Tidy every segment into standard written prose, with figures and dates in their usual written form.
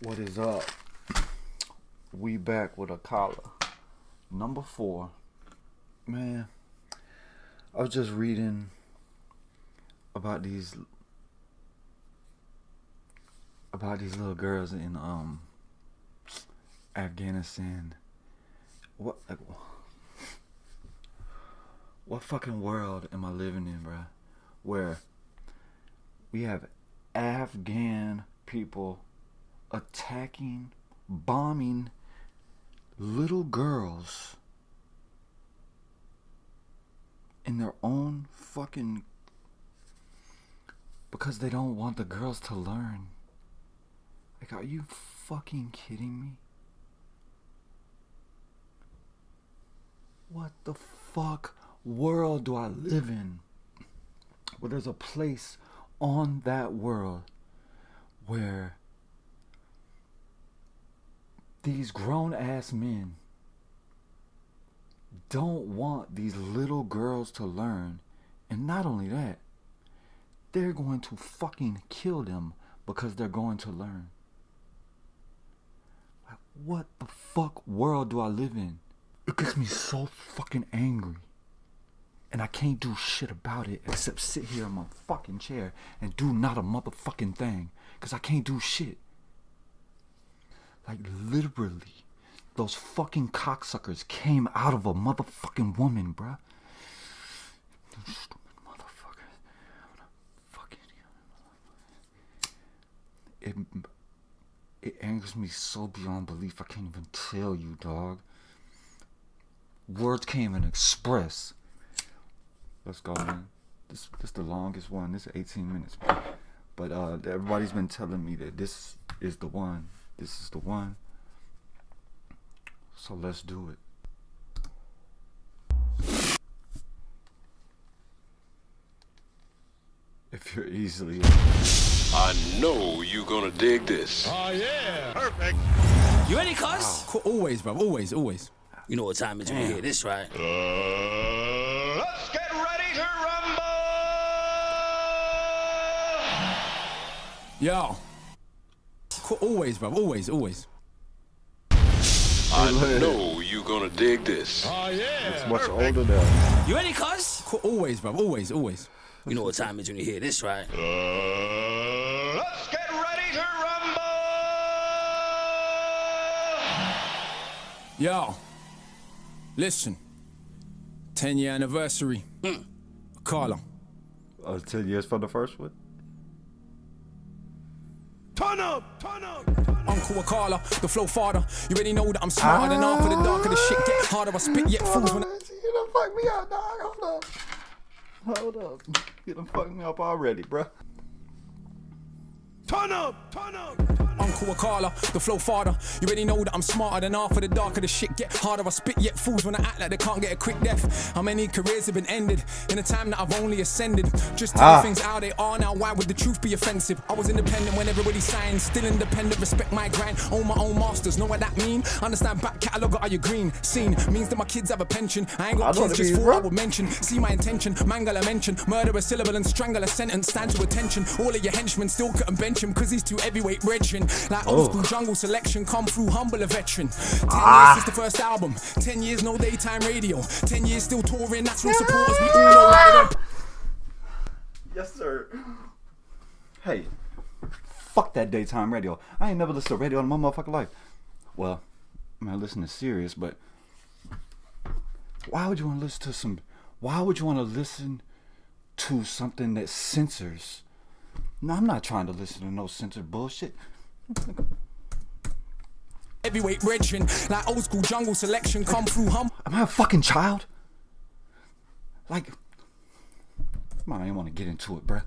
What is up? We back with Akala. Number 4. Man, I was just reading about these little girls in Afghanistan. What fucking world am I living in, bruh? Where we have Afghan people attacking, bombing little girls in their own fucking, because they don't want the girls to learn. Like, are you fucking kidding me? What the fuck world do I live in where there's a place on that world where these grown-ass men don't want these little girls to learn, and not only that, they're going to fucking kill them because they're going to learn. Like, what the fuck world do I live in? It gets me so fucking angry, and I can't do shit about it except sit here in my fucking chair and do not a motherfucking thing, because I can't do shit. Like, literally, those fucking cocksuckers came out of a motherfucking woman, bruh. Those stupid motherfuckers. It angers me so beyond belief, I can't even tell you, dog. Words can't even express. Let's go, man. This is the longest one. This is 18 minutes, but everybody's been telling me that this is the one. This is the one. So let's do it. If you're easily... I know you're gonna dig this. Oh, yeah. Perfect. You ready, cuz? Wow. Always, bro. Always. You know what time it is when you hear this, right? Let's get ready to rumble! Yo. Always, bro. Always. I know you're gonna dig this. Oh, yeah. It's much older now. You ready, cuz? Always, bro. Always. You know what time it is when you hear this, right? Let's get ready to rumble! Yo. Listen. 10-year anniversary. Akala. 10 years for the first one? Turn up! Uncle Akala, the flow father. You already know that I'm smarter than half of the darker the shit get harder. I spit yet fools when I... You done fucked me up, dog. Hold up. You done fucked me up already, bruh. Turn up! Uncle Akala, the flow father. You already know that I'm smarter than half of the darker the shit get harder. I spit yet fools when I act like they can't get a quick death. How many careers have been ended in a time that I've only ascended? Just tell things how they are now. Why would the truth be offensive? I was independent when everybody signed. Still independent, respect my grind. Own my own masters, know what that mean? Understand back catalogue, are you green? Seen means that my kids have a pension. I ain't got kids, just four I would mention. See my intention, mangle a mention. Murder a syllable and strangle a sentence. Stand to attention. All of your henchmen still couldn't bench him, cause he's too heavyweight brethren. Like old school jungle selection, come through humble a veteran. 10 years since the first album, 10 years no daytime radio, 10 years still touring, natural supporters, we all know why they... Yes, sir. Hey, fuck that daytime radio. I ain't never listened to radio in my motherfucking life. Well, I mean, I listen to Sirius, but why would you want to listen to something that censors? No, I'm not trying to listen to no censored bullshit. Heavyweight brethren, like old school jungle selection, come through Am I a fucking child? Like, I don't even want to get into it, bruh.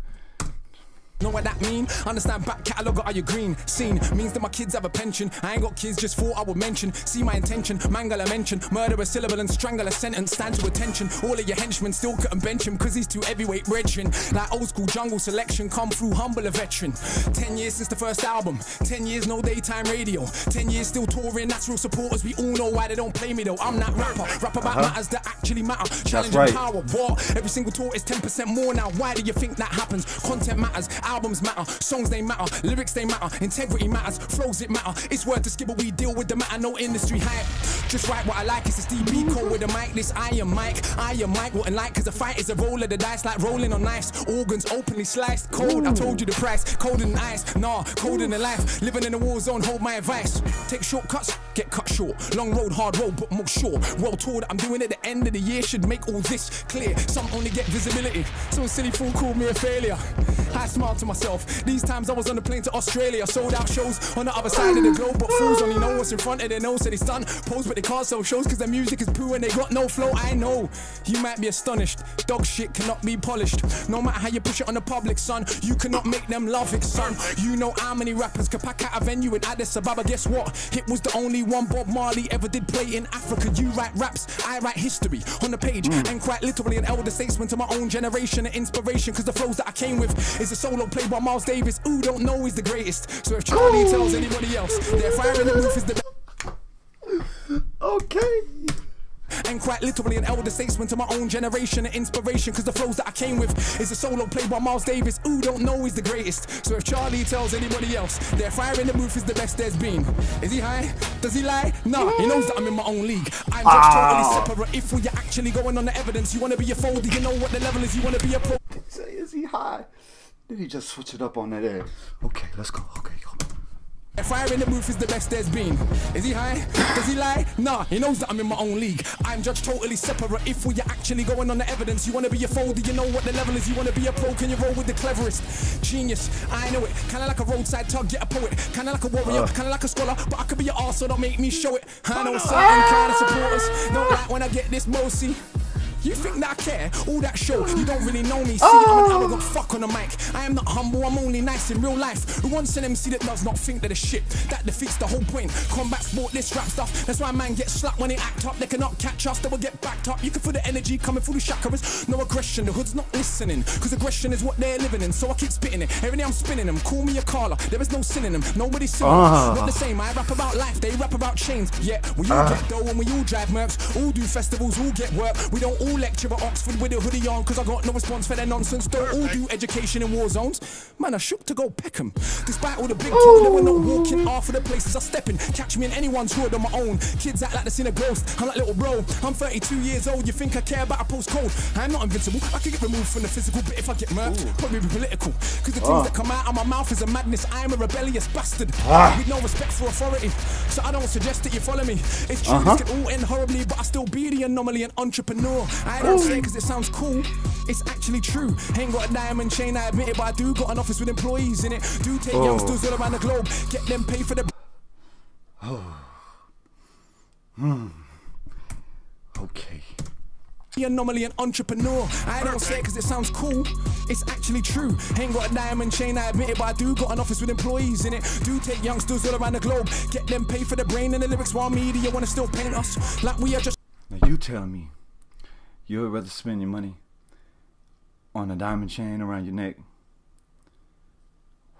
Know what that mean? Understand back catalogue, are you green? Seen means that my kids have a pension. I ain't got kids, just four I would mention. See my intention, mangle a mention. Murder a syllable and strangle a sentence. Stand to attention. All of your henchmen still couldn't bench him, cause he's too heavyweight brethren. Like old school jungle selection, come through humble a veteran. 10 years since the first album, 10 years no daytime radio, 10 years still touring, natural supporters. We all know why they don't play me though. I'm that rapper, rap about matters that actually matter. Challenging power, war. Every single tour is 10% more now. Why do you think that happens? Content matters. Albums matter, songs they matter, lyrics they matter, integrity matters, flows it matter. It's word to skip, but we deal with the matter, no industry hype. Just write what I like, it's a DB code with a mic. This I am Mike, wouldn't like, cause a fight is a roll of the dice, like rolling on ice. Organs openly sliced, cold, I told you the price. Cold in the ice, nah, cold in the life. Living in a war zone, hold my advice. Take shortcuts, get cut short. Long road, hard road, but most sure. World tour that I'm doing at the end of the year should make all this clear. Some only get visibility, so a silly fool called me a failure. I smiled to myself, these times I was on the plane to Australia. Sold out shows on the other side of the globe, but fools only know what's in front of their nose. So they stun, pose, but they can't sell shows cause their music is poo and they got no flow. I know, you might be astonished, dog shit cannot be polished. No matter how you push it on the public, son, you cannot make them love it, son. You know how many rappers can pack out a venue in Addis Ababa. Guess what? It was the only one Bob Marley ever did play in Africa. You write raps, I write history on the page, and quite literally an elder statesman to my own generation, an inspiration, cause the flows that I came with is a solo play by Miles Davis. Ooh, don't know he's the greatest. So if Charlie tells anybody else, their fire in the roof is the Okay. and quite literally an elder statesman to my own generation, an inspiration, cause the flows that I came with is a solo play by Miles Davis. Ooh, don't know he's the greatest. So if Charlie tells anybody else, their fire in the booth is the best there's been. Is he high? Does he lie? Nah, he knows that I'm in my own league. I'm just totally separate. If we're actually going on the evidence, you wanna be a folder, you know what the level is, you wanna be a pro. Say, is he high? Did he just switch it up on that air? Okay, let's go. Okay, go. Fire in the booth is the best there's been. Is he high? Does he lie? Nah, he knows that I'm in my own league. I'm judged totally separate. If we're actually going on the evidence, you wanna be a folder, you know what the level is, you wanna be a pro, can you roll with the cleverest? Genius, I know it. Kinda like a roadside tug, get a poet. Kinda like a warrior, kinda like a scholar, but I could be an arse, so don't make me show it. I know certain kind of supporters don't like when I get this bossy. You think that I care? All that show, you don't really know me. See, I'm an arrogant fuck on the mic. I am not humble, I'm only nice in real life. Who wants an MC that does not think that the shit? That defeats the whole point. Combat sport, this rap stuff. That's why man gets slapped when they act up. They cannot catch us, they will get backed up. You can feel the energy coming through the chakras. No aggression, the hood's not listening. Cause aggression is what they're living in. So I keep spitting it. Every day I'm spinning them. Call me Akala. There is no sin in them. Nobody's similar. Not the same. I rap about life, they rap about chains. Yeah, we all get dough and we all drive mercs. All do festivals, all get work. We don't all lecture at Oxford with a hoodie on, cause I got no response for their nonsense. Don't all do education in war zones. Man, I shook to go Peckham. Despite all the big talk, they were not walking off of the places I step in. Catch me in anyone's hood on my own. Kids act like they're seen a ghost. I'm like little bro. I'm 32 years old. You think I care about a postcode? I'm not invincible. I can get removed from the physical, but if I get murked, probably be political. Cause the things that come out of my mouth is a madness. I am a rebellious bastard with no respect for authority. So I don't suggest that you follow me. It's true, this can all end horribly, but I still be the anomaly, an entrepreneur. I don't say it cause it sounds cool, it's actually true. Ain't got a diamond chain, I admit it, but I do got an office with employees in it. Do take youngsters all around the globe, get them paid for the Okay. the anomaly, an entrepreneur. I don't say it cause it sounds cool, it's actually true. Ain't got a diamond chain, I admit it, but I do got an office with employees in it. Do take youngsters all around the globe, get them paid for the brain and the lyrics, while media wanna still paint us like we are just. Now you tell me, you would rather spend your money on a diamond chain around your neck,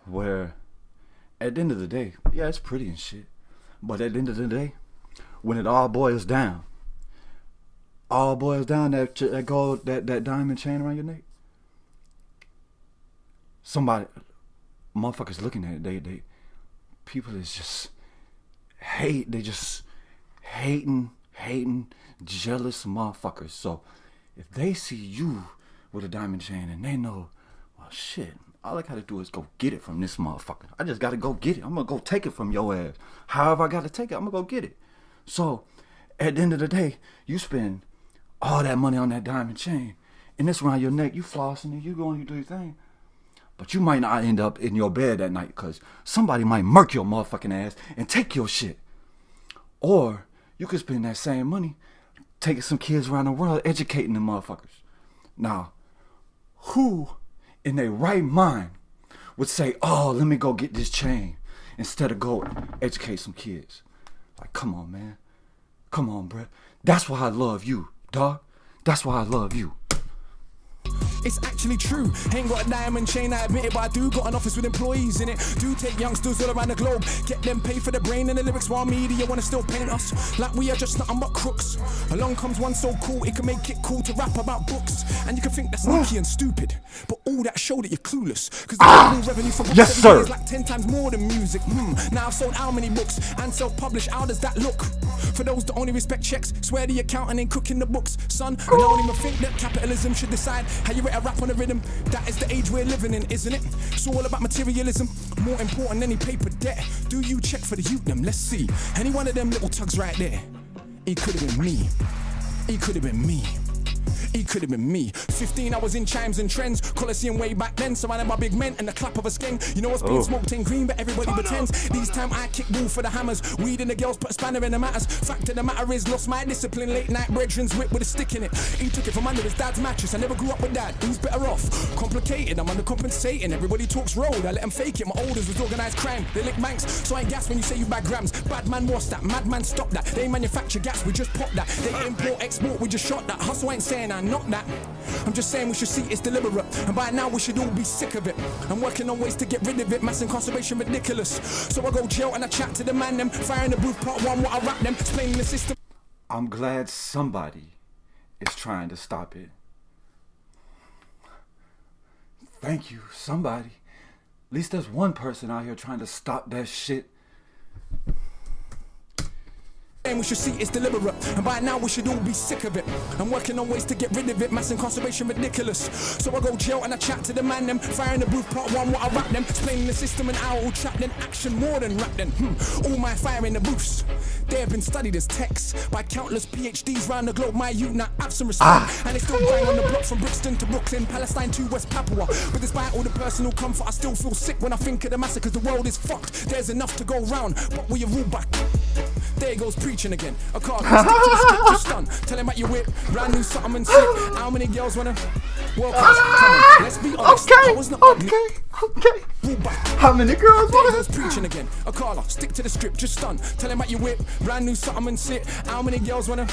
where at the end of the day, yeah, it's pretty and shit, but at the end of the day, when it all boils down that gold, that diamond chain around your neck, somebody, motherfuckers looking at it, they people is just hating, jealous motherfuckers. So if they see you with a diamond chain and they know, well, shit, all I gotta do is go get it from this motherfucker. I just gotta go get it. I'm gonna go take it from your ass. However I gotta take it, I'm gonna go get it. So at the end of the day, you spend all that money on that diamond chain and it's around your neck, you flossing and you going, you do your thing. But you might not end up in your bed that night because somebody might murk your motherfucking ass and take your shit. Or you could spend that same money taking some kids around the world, educating them motherfuckers. Now, who in their right mind would say, oh, let me go get this chain instead of go educate some kids? Like, come on, man. Come on, bruh. That's why I love you, dog. That's why I love you. It's actually true. Ain't got a diamond chain, I admit it, but I do got an office with employees in it. Do take youngsters all around the globe, get them paid for the brain and the lyrics, while media wanna still paint us like we are just nothing but crooks. Along comes one so cool, it can make it cool to rap about books. And you can think that's sneaky and stupid, but all that show that you're clueless. Cause the total revenue for books Yes, every year sir. is like 10 times more than music. Now I've sold how many books and self-published, how does that look? For those that only respect checks, swear the accountant ain't cooking the books. Son, and I don't even think that capitalism should decide how you rate a rap on a rhythm. That is the age we're living in, isn't it? It's all about materialism, more important than any paper debt. Do you check for the youth them? Let's see. Any one of them little tugs right there. It could have been me. It could have been me. It could have been me. 15, I was in chimes and trends. Coliseum way back then, surrounded by big men and the clap of a skeng. You know what's being smoked ain't green, but everybody pretends. These time I kick ball for the hammers. Weed and the girls put a spanner in the matters. Fact of the matter is, lost my discipline. Late night brethren's whip with a stick in it. He took it from under his dad's mattress. I never grew up with dad. Who's better off? Complicated, I'm undercompensating. Everybody talks road, I let them fake it. My oldest was organised crime. They lick banks, so I ain't gas when you say you bag grams. Bad man, what's that? Madman, stop that. They manufacture gas, we just pop that. They import, export, we just shot that. Hustle ain't saying I not that. I'm just saying we should see it's deliberate, and by now we should all be sick of it. I'm working on ways to get rid of it. Mass incarceration ridiculous. So I go jail and I chat to the man them. Fire in the booth, part one, what I rap them. Explaining the system. I'm glad somebody is trying to stop it. Thank you, somebody. At least there's one person out here trying to stop that shit. We should see it's deliberate, and by now we should all be sick of it. I'm working on ways to get rid of it. Mass incarceration ridiculous. So I go jail and I chat to the man them. Fire in the booth, part one, what I rap them. Explaining the system and how I will trap them. Action more than rap them. All my fire in the booths, they have been studied as texts by countless PhDs round the globe. My youth now have some respect, and they still bang on the block from Brixton to Brooklyn, Palestine to West Papua. But despite all the personal comfort, I still feel sick when I think of the massacres. The world is fucked. There's enough to go round, but we are all back. There goes preaching again. Akala, stick to the script, just done. Tell him about your whip, brand new something and sick. How many girls wanna? Well, come on, let's be honest. I was not ugly. Okay. How many girls There wanna? goes preaching again. Akala, stick to the script, just done. Tell him about your whip, brand new something and sick. How many girls wanna?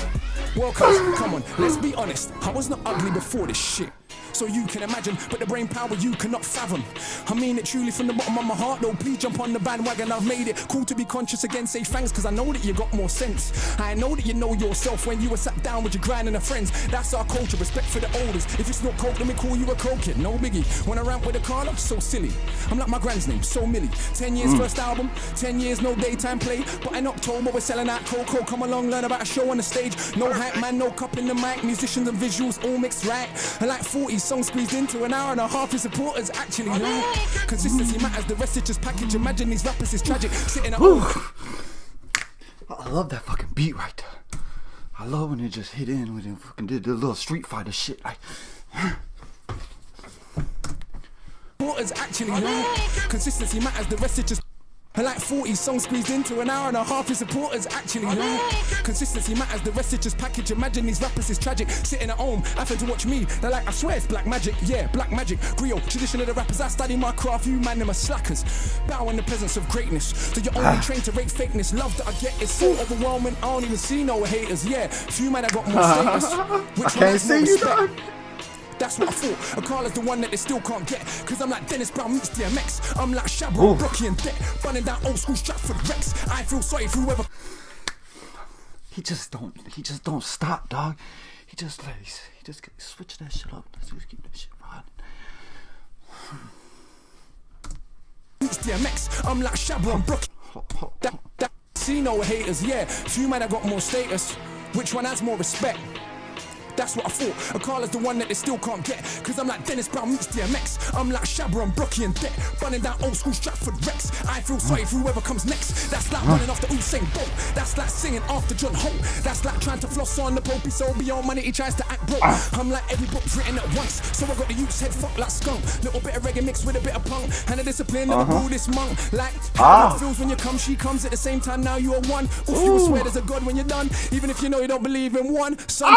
Well, come on, let's be honest. I was not ugly before this shit. So you can imagine, but the brain power you cannot fathom. I mean it truly from the bottom of my heart, though. Please jump on the bandwagon, I've made it. Cool to be conscious again, say thanks, cause I know that you got more sense. I know that you know yourself when you were sat down with your grind and the friends. That's our culture, respect for the oldest. If it's not coke, let me call you a coke kid, no biggie. When I rant with Akala, so silly. I'm like my grand's name, so Millie. 10 years first album, 10 years no daytime play. But in October we're selling out cocoa. Come along, learn about a show on the stage. No hype man, no cup in the mic. Musicians and visuals all mixed right. And like 40 songs squeezed into an hour and a half. His supporters actually right. Consistency matters, the rest is just package. Imagine these rappers is tragic. Sitting at home. I love that fucking beat right there. I love when it just hit in when it fucking did the little Street Fighter shit. Like, Supporters actually right. Consistency matters, the rest is just. And like 40 songs squeezed into an hour and a half. His supporters actually right. Consistency matters, the rest is just package. Imagine these rappers is tragic. Sitting at home, having to watch me. They're like, I swear it's black magic. Yeah, black magic. Griot, tradition of the rappers. I study my craft. You man, them are slackers. Bow in the presence of greatness. So you're only trained to rate fakeness. Love that I get is so overwhelming. I don't even see no haters. Yeah, few man I got more status. Which I can't see you, dog. That's what I thought. Akala's the one that they still can't get. Cause I'm like Dennis Brown meets DMX. I'm like Shabba, Rocky and Deck. Running down old school Stratford Rex. I feel sorry for whoever. he just don't stop, dog. He just switch that shit up. Let's just keep that shit riding. Meets DMX. I'm like Shabba and Rocky. That see no haters, yeah. Few man I got more status. Which one has more respect? That's what I thought. Akala's the one that they still can't get. Cause I'm like Dennis Brown meets DMX. I'm like Shabba and Rocky and Deck. Running down old school Stratford Rex. I feel sorry for whoever comes next. That's like running off the Usain Bolt. That's like singing after John Holt. That's like trying to floss on the Pope. He's so beyond money, he tries to act broke. I'm like every book written at once. So I got the youth's head fucked like skunk. Little bit of reggae mixed with a bit of punk. And a discipline of a Buddhist monk. Like how it feels when you come, she comes at the same time. Now you are one. Oof, you will swear there's a God when you're done. Even if you know you don't believe in one. Son,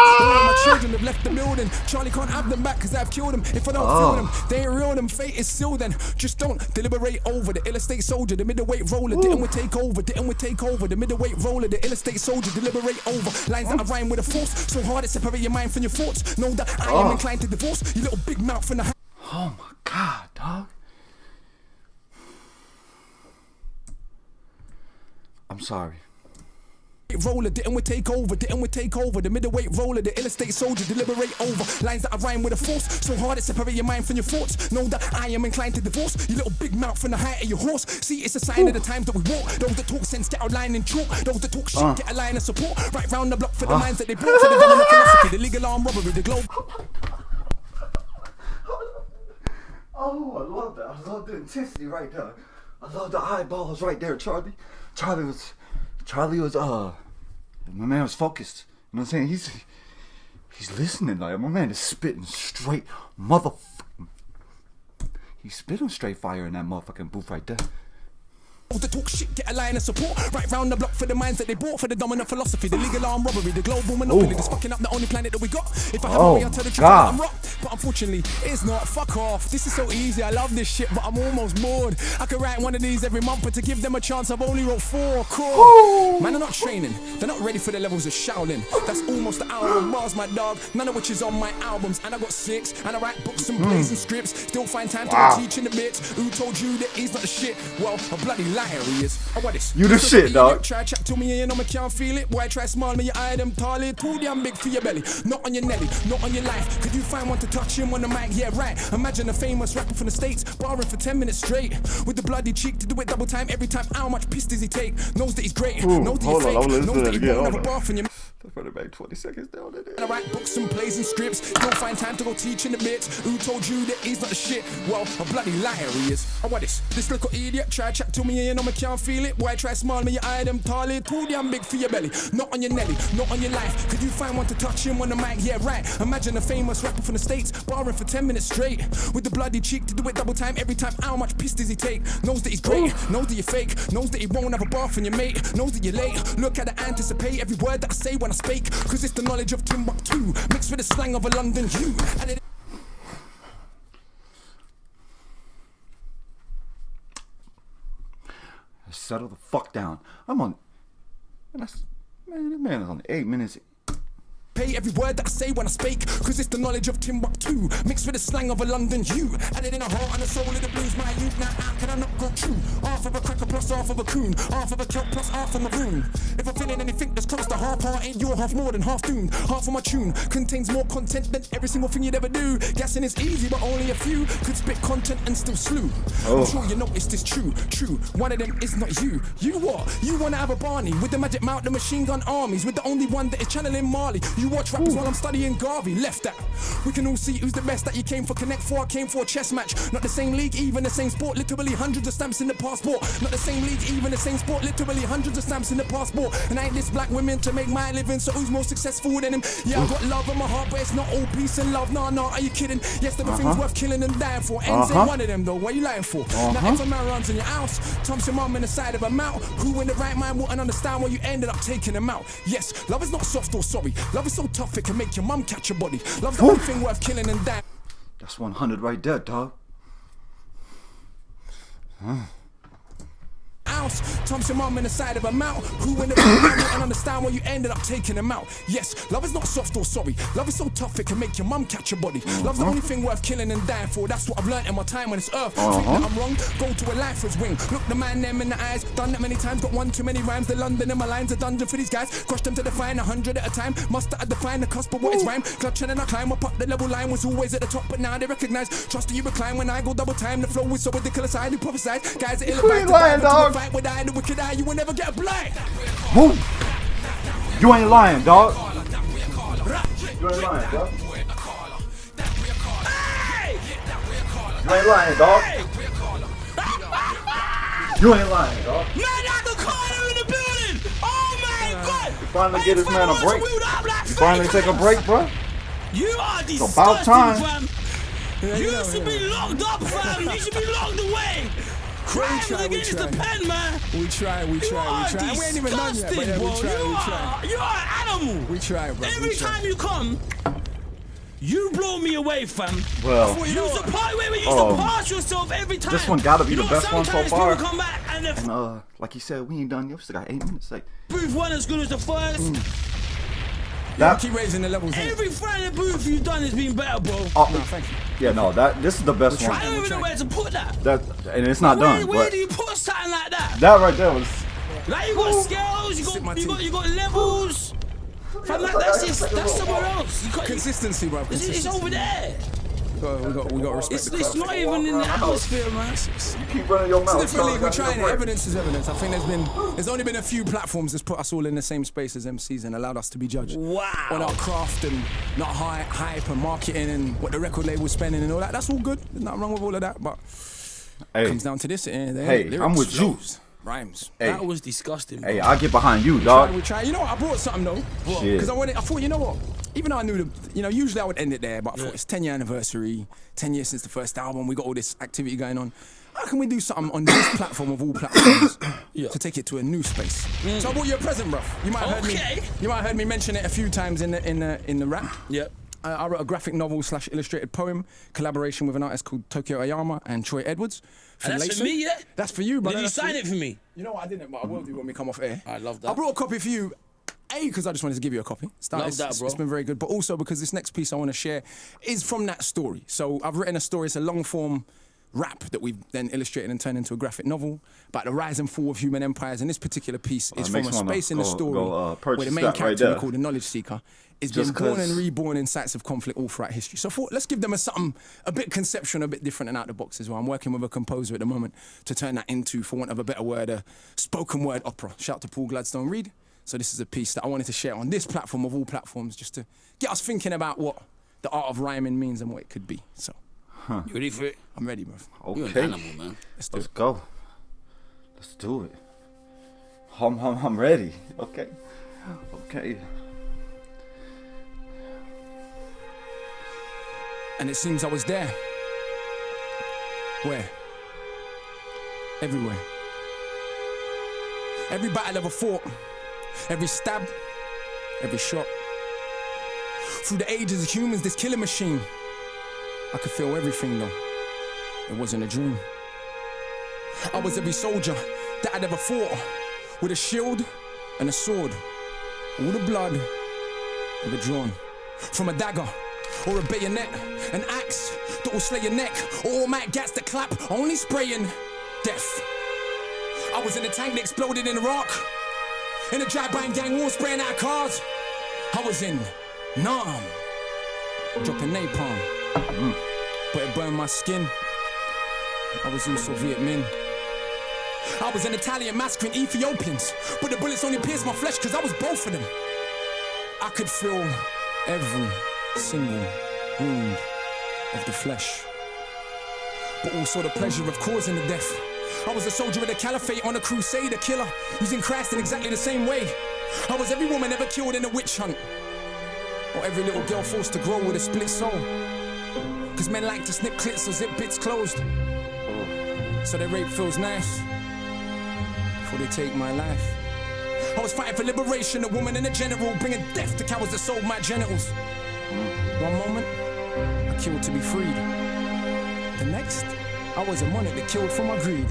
children have left the building. Charlie can't have them back cause I've killed them. If I don't feel them, they ain't real, them fate is sealed then. Just don't deliberate over the ill estate soldier, the middleweight roller. Didn't we take over, didn't we take over? The middleweight roller, the ill estate soldier, deliberate over. Lines that I rhyme with a force, so hard to separate your mind from your thoughts. Know that I am inclined to divorce, you little big mouth from the Oh my God, dog. I'm sorry. roller, didn't we take over, didn't we take over? The middleweight roller, the ill estate soldier, deliberate over. Lines that I rhyme with a force, so hard to separate your mind from your thoughts. Know that I am inclined to divorce, you little big mouth from the height of your horse. See, it's a sign of the times that we walk. Those that talk sense get our line in chalk. Those that talk shit get a line of support. Right round the block for the minds that they brought. For the dominant philosophy, the legal armed robbery, the globe. Oh, I love that. I love the intensity right there. I love the eyeballs right there, Charlie. Charlie was, my man was focused. You know what I'm saying? He's listening. Like, my man is spitting straight motherfucking. He's spitting straight fire in that motherfucking booth right there. Those that talk shit get a line of support. Right round the block for the minds that they bought. For the dominant philosophy, the legal armed robbery, the global monopoly. That's fucking up the only planet that we got. If I have a way, I'll tell the truth that I'm rock. But unfortunately, it's not. Fuck off. This is so easy. I love this shit, but I'm almost bored. I could write one of these every month, but to give them a chance, I've only wrote 4. Cool. Man, they're not training. They're not ready for the levels of Shaolin. That's almost the hour of bars, my dog. None of which is on my albums. And I got 6. And I write books and plays and scripts. Still find time to go teaching the bits. Who told you that he's not the shit? Well, a bloody liar he is. Oh, what is? You the shit, dog. Try chat to me and you know me can't feel it. Boy, try smile me, your eye them tally. Too damn big for your belly. Not on your nelly, not on your life. Could you find one to touch him on the mic? Yeah, right. Imagine a famous rapper from the States barring for 10 minutes straight. With the bloody cheek to do it double time every time. How much piss does he take? Knows that he's great. Knows that he's fake. Knows that he won't have a bath in your Run it back 20 seconds down there. I write books and plays and scripts. Don't find time to go teach in the bits. Who told you that he's not the shit? Well, a bloody liar he is. Oh, what is? This little idiot try chat to me and you know me can't feel it. Boy, try smile me, your eye them tally. Too damn big for your belly. Not on your nelly, not on your life. Could you find one to touch him on the mic? Yeah, right. Imagine a famous rapper from the States barring for 10 minutes straight. With the bloody cheek to do it double time every time. How much piss does he take? Knows that he's great. Knows that you're fake. Knows that he won't have a bath on your mate. Knows that you're late. Look at the anticipate every word that I say when I speak. Cause it's the knowledge of Timbuktu mixed with the slang of a London Jew. And it Settle the fuck down. I'm on. Man, this man is on 8 minutes. pay every word that I say when I speak. Cause it's the knowledge of Timbuktu mixed with the slang of a London Jew. Added in a heart and a soul of the blues, my youth. Now how can I not go true? Half of a cracker plus half of a coon. Half of a kelp plus half of a maroon. If I'm feeling anything that's close to half hearted, you're half more than half doomed. Half of my tune contains more content than every single thing you'd ever do. Guessing is easy, but only a few could spit content and still slew. I'm sure you noticed this true. One of them is not you. You what? You wanna have a Barney with the magic mount, the machine gun armies, with the only one that is channeling Marley. You watch rappers while I'm studying Garvey. Left that. We can all see who's the best. That you came for Connect 4, I came for a chess match. Not the same league, even the same sport. Literally hundreds of stamps in the passport. Not the same league, even the same sport. Literally hundreds of stamps in the passport. And I ain't this black women to make my living. So who's more successful than him? Yeah, I got love in my heart, but it's not all peace and love. Nah, are you kidding? Yes, there are things worth killing and dying for. Ends ain't one of them though. What are you lying for? Now if a man runs in your house, Tom's your mum in the side of a mouth. Who in the right mind wouldn't understand why you ended up taking him out? Yes, love is not soft or sorry. Love is so tough it can make your mum catch your body. Love's the only thing worth killing and dying. That's 100 right there, dog. Tom's your mum in the side of a mouth. Who in the right mind wouldn't understand why you ended up taking him out? Yes, love is not soft or sorry. Love is so tough it can make your mum catch your body. Love's the only thing worth killing and dying for. That's what I've learned in my time on this earth. Think that I'm wrong? Go to a lifer's wing. Look the man them in the eyes. Done that many times. Got one too many rhymes. The London in my lines a dungeon for these guys. Crush them to define 100 at a time. Must have defined the cusp of what is rhyme. Clutching and I climb up the level line was always at the top, but now they recognize. Trust that you recline when I go double time. The flow is so ridiculous. I do prophesize. Guys are ill about to fight with I, the wicked eye. You will never get a blind. Boom. You ain't lying, dog. You ain't lying, dog. You ain't lying, dog. You ain't lying, dog. Man, I the corner in the building. Oh my God! You finally get this man a break. You finally take a break, bro. You are disgusting, It's about time. fam. You should be locked up, fam. You should be locked away. Crimes against the pen, man. We try. You are We ain't even done yet, but yeah, disgusting, we bro. try. You are an animal. We try, bro. Every time you come, You blow me away, fam. Well, You was the part where you used to pass yourself every time. this one gotta be the best one so sometimes far. people come back and the And like you said, we ain't done yet. We still got 8 minutes. Like booth wasn't as good as the first. that. Keep raising the levels. innit? Every Friday booth you've done has been better, bro. Oh, No, thank you. yeah, no, this is the best I one. don't even know where to put that. That and it's not done. Where But do you put something like that? that right there was. Like you got scales, you got levels. Fam, like, that's somewhere else. You can't, Consistency, bro. it's Consistency. over there. We got to respect the It's craft. not even in the atmosphere, man. You keep running your mouth. It's different league. We're son. trying it. Evidence is evidence. I think there's only been a few platforms that's put us all in the same space as MCs and allowed us to be judged Wow. on our craft and not hype and marketing and what the record label's spending and all that. That's all good. There's nothing wrong with all of that, but Hey, it comes down to this. Hey, I'm with you. Rhymes. hey, That was disgusting, bro. hey, I get behind you, dog. We try. You know what? I brought something though. Shit. Because I thought, you know what? Even though I knew usually I would end it there, but I thought it's 10-year anniversary, 10 years since the first album. We got all this activity going on. How can we do something on this platform of all platforms to take it to a new space? So I brought you a present, bro. You might have heard me. You might have heard me mention it a few times in the rap. Yep. I wrote a graphic novel / illustrated poem collaboration with an artist called Tokyo Ayama and Troy Edwards. And that's Layson. for me, yeah? That's for you, brother. Did you That's for sign it for me? You know what? I didn't, but I will do when we come off air. I love that. I brought a copy for you. Because I just wanted to give you a copy. Love that, bro. It's been very good. But also because this next piece I want to share is from that story. So I've written a story. It's a long-form rap that we've then illustrated and turned into a graphic novel about the rise and fall of human empires. And this particular piece is from a space in the story where the main character, we call the Knowledge Seeker, is being born and reborn in sites of conflict all throughout history. So I thought, let's give them something a bit conceptual, a bit different and out of the box as well. I'm working with a composer at the moment to turn that into, for want of a better word, a spoken word opera. Shout out to Paul Gladstone Reed. So this is a piece that I wanted to share on this platform of all platforms, just to get us thinking about what the art of rhyming means and what it could be. So, You ready for it? I'm ready, bro. You're an Okay, animal, man. Let's do let's it. go. Let's do it. I'm ready. Okay. And it seems I was there. Where? Everywhere. Every battle ever fought, every stab, every shot. Through the ages of humans, this killing machine, I could feel everything though. It wasn't a dream. I was every soldier that I'd ever fought, with a shield and a sword. All the blood ever drawn. From a dagger or a bayonet, an axe that will slay your neck, or automatic gas that clap, only spraying death. I was in a tank that exploded in Iraq, in a drive-by gang war spraying out cars. I was in Nam, dropping napalm, but it burned my skin. I was also Viet Minh. I was an Italian massacring Ethiopians, but the bullets only pierced my flesh because I was both of them. I could feel every single wound of the flesh, but also the pleasure of causing the death. I was a soldier of the caliphate on a crusade, a killer, using Christ in exactly the same way. I was every woman ever killed in a witch hunt, or every little girl forced to grow with a split soul. Cause men like to snip clits or zip bits closed, so their rape feels nice before they take my life. I was fighting for liberation, a woman and a general, bringing death to cowards that sold my genitals. One moment, I killed to be freed. The next, I was a monarch that killed for my greed.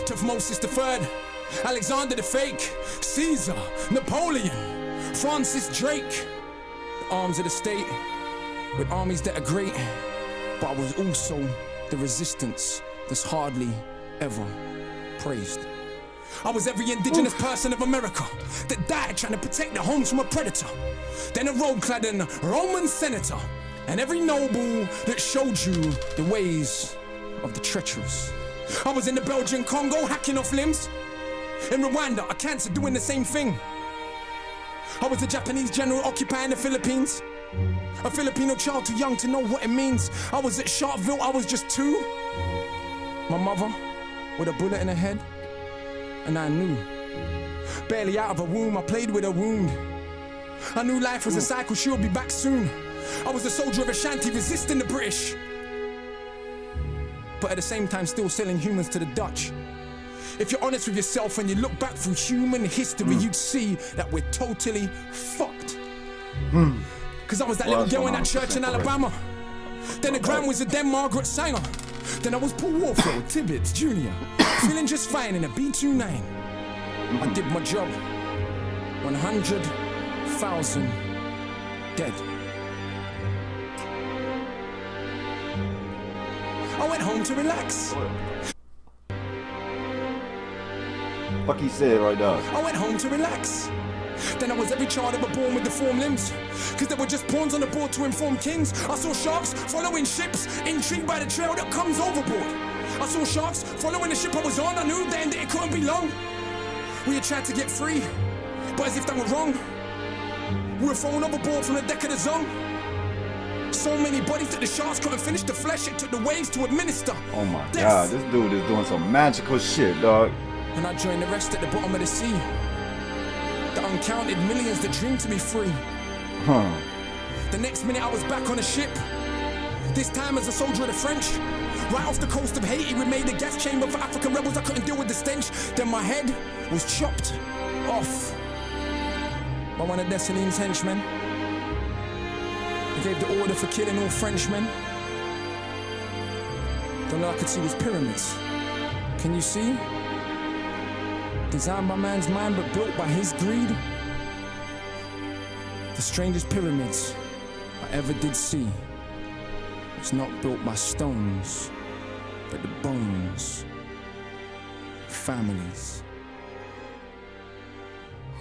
Tutmosis III, Alexander the Fake, Caesar, Napoleon, Francis Drake. The arms of the state, with armies that are great, but I was also the resistance that's hardly ever praised. I was every indigenous person of America that died trying to protect their homes from a predator. Then a robe-clad Roman senator, and every noble that showed you the ways of the treacherous. I was in the Belgian Congo hacking off limbs. In Rwanda, a cancer doing the same thing. I was a Japanese general occupying the Philippines. A Filipino child too young to know what it means. I was at Sharpeville, I was just 2. My mother with a bullet in her head, and I knew. Barely out of her womb, I played with her wound. I knew life was a cycle, she'll be back soon. I was a soldier of Ashanti resisting the British, but at the same time still selling humans to the Dutch. If you're honest with yourself and you look back through human history, you'd see that we're totally fucked. Cause I was that little girl in that church in Alabama. Then the Grand Wizard, then Margaret Sanger. Then I was Paul Warfield, Tibbets Jr. Feeling just fine in a B29. I did my job. 100,000 dead. I went home to relax. Fuck he said right now. I went home to relax. Then I was every child ever born with deformed limbs. Cause there were just pawns on the board to inform kings. I saw sharks following ships, intrigued by the trail that comes overboard. I saw sharks following the ship I was on. I knew then that it couldn't be long. We had tried to get free, but as if that were wrong, we were thrown overboard from the deck of the Zone. So many bodies that the sharks couldn't finish the flesh. It took the waves to administer. Oh my death. God, this dude is doing some magical shit, dog. And I joined the rest at the bottom of the sea. The uncounted millions that dream to be free. The next minute I was back on a ship. This time as a soldier of the French. Right off the coast of Haiti, we made a gas chamber for African rebels. I couldn't deal with the stench. Then my head was chopped off by one of Dessalines' henchmen. He gave the order for killing all Frenchmen. Then all I could see was pyramids. Can you see? Designed by man's mind but built by his greed. The strangest pyramids I ever did see. It's not built by stones, but the bones of families.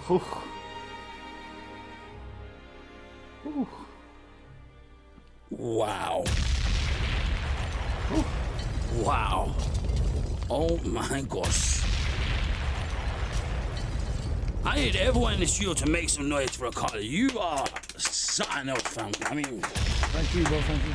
Whew. Whew. Wow. Wow. Oh my gosh. I need everyone in the studio to make some noise for Akala. You are something else, fam. I mean, Thank you, bro, thank you.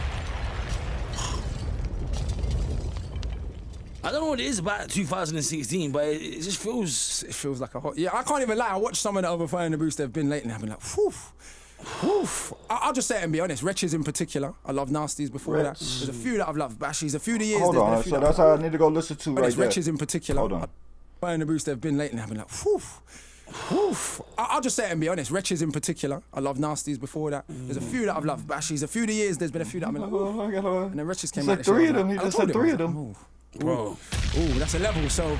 I don't know what it is about 2016, but it just feels... It feels like a hot... Yeah, I can't even lie. I watched some of the other Fire in the Boost they've been lately and I've been like, whew. Whew. I'll just say it and be honest. Wretches in particular. I love Nasties before that. There's a few that I've loved. Bashies, a few of the years. Hold there's been on, a few so that that's how I need to go listen to right there. Wretches in particular. Hold on. Fire in the Boost they've been lately and I've been like, whew. Whew. I'll just say it and be honest. Wretches in particular. I love Nasties before that. There's a few that I've loved. Bashies, a few of the years there's been a few that I've been like, ooh. And then Wretches came out. He said three of them. He just said three of them. Bro. Ooh, that's a level. So,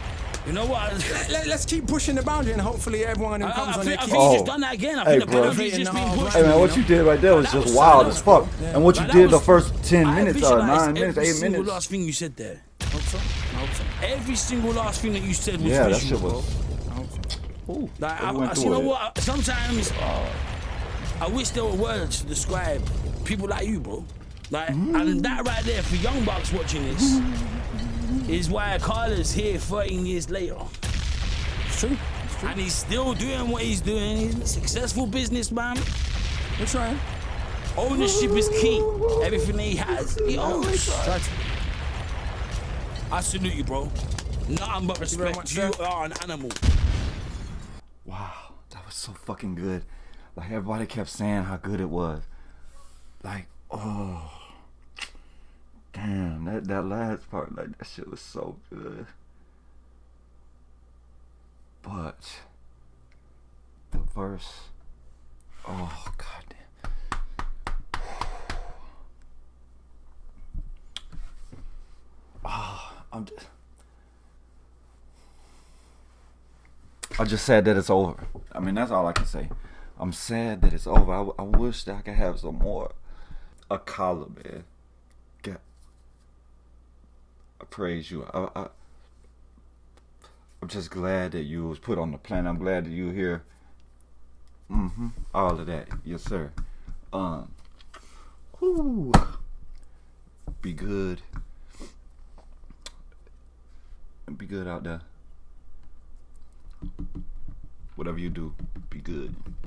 you know what? let's keep pushing the boundary and hopefully everyone who comes on their I keep. think he's just done that again. I think the penalty's just been pushed. Hey man, what you did right there was just wild as fuck. And what you did the first 10 minutes, 9 minutes, 8 Every single minutes. last thing you said there. I hope so. I hope so. Every single last thing that you said was Yeah, that visual, shit was. bro. I hope so. Ooh, Like, we went you through know it. what? Sometimes I wish there were words to describe people like you, bro. Like, and that right there for young bucks watching this is why Akala's here 13 years later. It's true. It's true. And he's still doing what he's doing. He's a successful businessman. We're trying. Ownership is key. Everything he has, he owns. Try to. I salute you, bro. Nothing but very respect. much, You sir. are an animal. Wow, that was so fucking good. Like everybody kept saying how good it was. Like, oh, damn, that last part, like that shit was so good. But the verse, oh goddamn. I just sad that it's over. I mean, that's all I can say. I'm sad that it's over. I wish that I could have some more. Akala, man. God, I praise you. I'm just glad that you was put on the planet. I'm glad that you're here. All of that. Yes, sir. Whew. Be good. Be good out there. Whatever you do, be good.